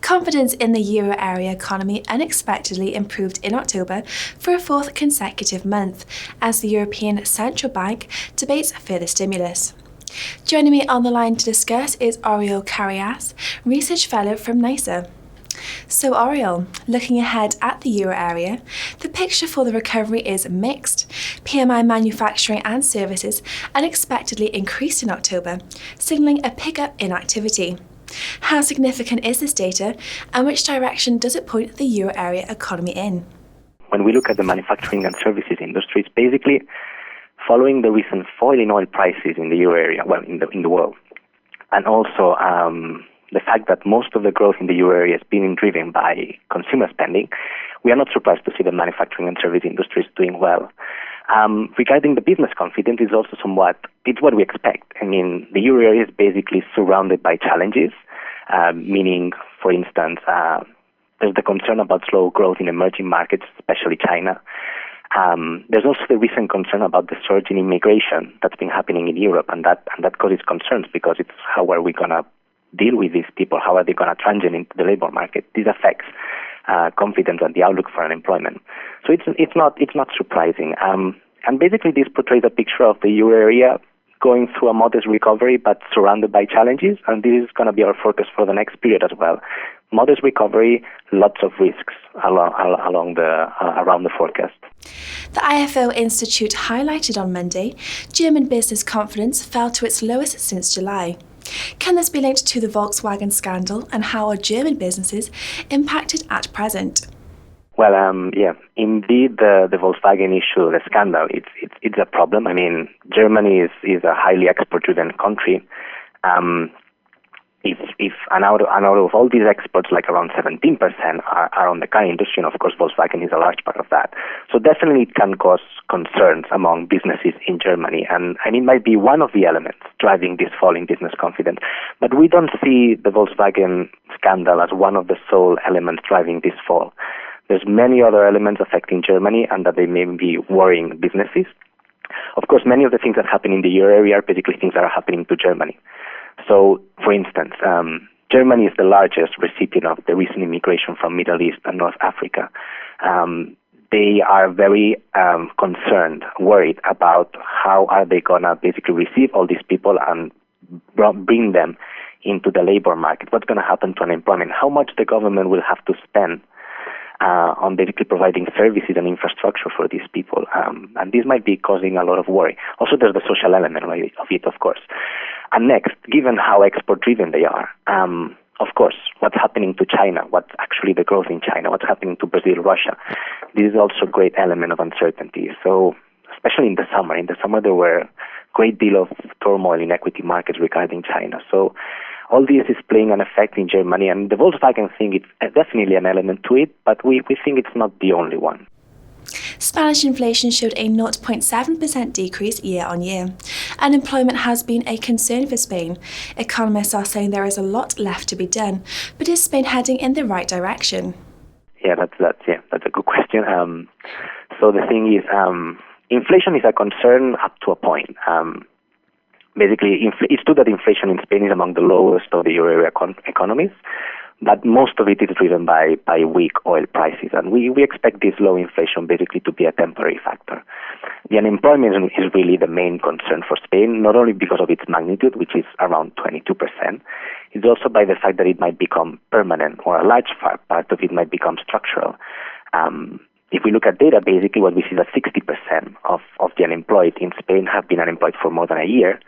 Confidence in the euro area economy unexpectedly improved in October for a fourth consecutive month as the European Central Bank debates further stimulus. Joining me on the line to discuss is Oriol Carreras, Research Fellow from NIESR. So Oriol, looking ahead at the euro area, the picture for the recovery is mixed. PMI manufacturing and services unexpectedly increased in October, signalling a pickup in activity. How significant is this data, and which direction does it point the euro area economy in? When we look at the manufacturing and services industry, it's basically following the recent fall in oil prices in the euro area, in the world, and also the fact that most of the growth in the euro area is being driven by consumer spending. We are not surprised to see the manufacturing and service industries doing well. Regarding the business confidence, it's also it's what we expect. I mean, the euro area is basically surrounded by challenges, meaning, for instance, there's the concern about slow growth in emerging markets, especially China. There's also the recent concern about the surge in immigration that's been happening in Europe, and that causes concerns because it's how are we going to deal with these people? How are they going to transition into the labor market? This affects confidence and the outlook for unemployment. So it's not surprising. And basically, this portrays a picture of the euro area going through a modest recovery, but surrounded by challenges. And this is going to be our focus for the next period as well. Modest recovery, lots of risks around the forecast. The IFO Institute highlighted on Monday, German business confidence fell to its lowest since July. Can this be linked to the Volkswagen scandal, and how are German businesses impacted at present? Well, indeed, the Volkswagen issue, the scandal, it's a problem. I mean, Germany is a highly export-driven country. If out of all these exports, like around 17% are on the car industry, and of course Volkswagen is a large part of that. So definitely it can cause concerns among businesses in Germany, and it might be one of the elements driving this fall in business confidence. But we don't see the Volkswagen scandal as one of the sole elements driving this fall. There's many other elements affecting Germany and that they may be worrying businesses. Of course, many of the things that happen in the euro area are basically things that are happening to Germany. So, for instance, Germany is the largest recipient of the recent immigration from Middle East and North Africa. They are very concerned, worried about how are they going to basically receive all these people and bring them into the labor market. What's going to happen to unemployment? How much the government will have to spend on basically providing services and infrastructure for these people. And this might be causing a lot of worry. Also, there's the social element of it, of course. And next, given how export-driven they are, of course, what's happening to China, what's actually the growth in China, what's happening to Brazil, Russia, this is also a great element of uncertainty. So, especially in the summer there were a great deal of turmoil in equity markets regarding China. So, all this is playing an effect in Germany, and the Volkswagen thing is definitely an element to it, but we think it's not the only one. Spanish inflation showed a 0.7% decrease year-on-year. Unemployment has been a concern for Spain. Economists are saying there is a lot left to be done, but is Spain heading in the right direction? Yeah, that's a good question. So the thing is, inflation is a concern up to a point. Basically, it's true that inflation in Spain is among the lowest of the euro area economies, but most of it is driven by weak oil prices, and we expect this low inflation basically to be a temporary factor. The unemployment is really the main concern for Spain, not only because of its magnitude, which is around 22%, it's also by the fact that it might become permanent, or a large part of it might become structural. If we look at data, basically what we see is that 60% of the unemployed in Spain have been unemployed for more than a year,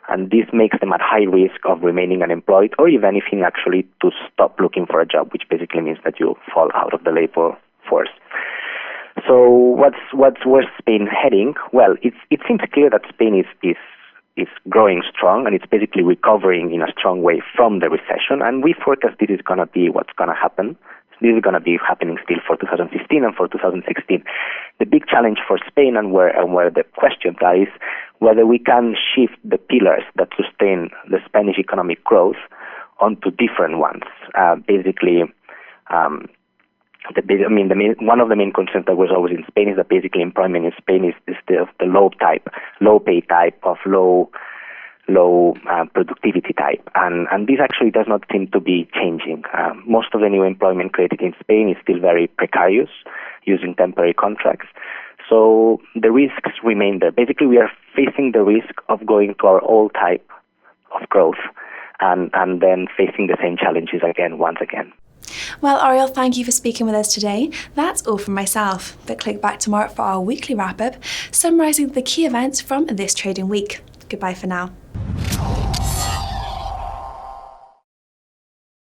and this makes them at high risk of remaining unemployed, or if anything, actually to stop looking for a job, which basically means that you fall out of the labor force. So where's Spain heading? Well, it seems clear that Spain is growing strong, and it's basically recovering in a strong way from the recession, and we forecast this is going to be what's going to happen. This is going to be happening still for 2015 and for 2016. The big challenge for Spain, and where the question lies, whether we can shift the pillars that sustain the Spanish economic growth onto different ones. One of the main concerns that was always in Spain is that basically employment in Spain is the low pay type of low low productivity type. And this actually does not seem to be changing. Most of the new employment created in Spain is still very precarious, using temporary contracts. So the risks remain there. Basically, we are facing the risk of going to our old type of growth and then facing the same challenges once again. Well, Oriol, thank you for speaking with us today. That's all from myself, but click back tomorrow for our weekly wrap-up, summarising the key events from this trading week. Goodbye for now.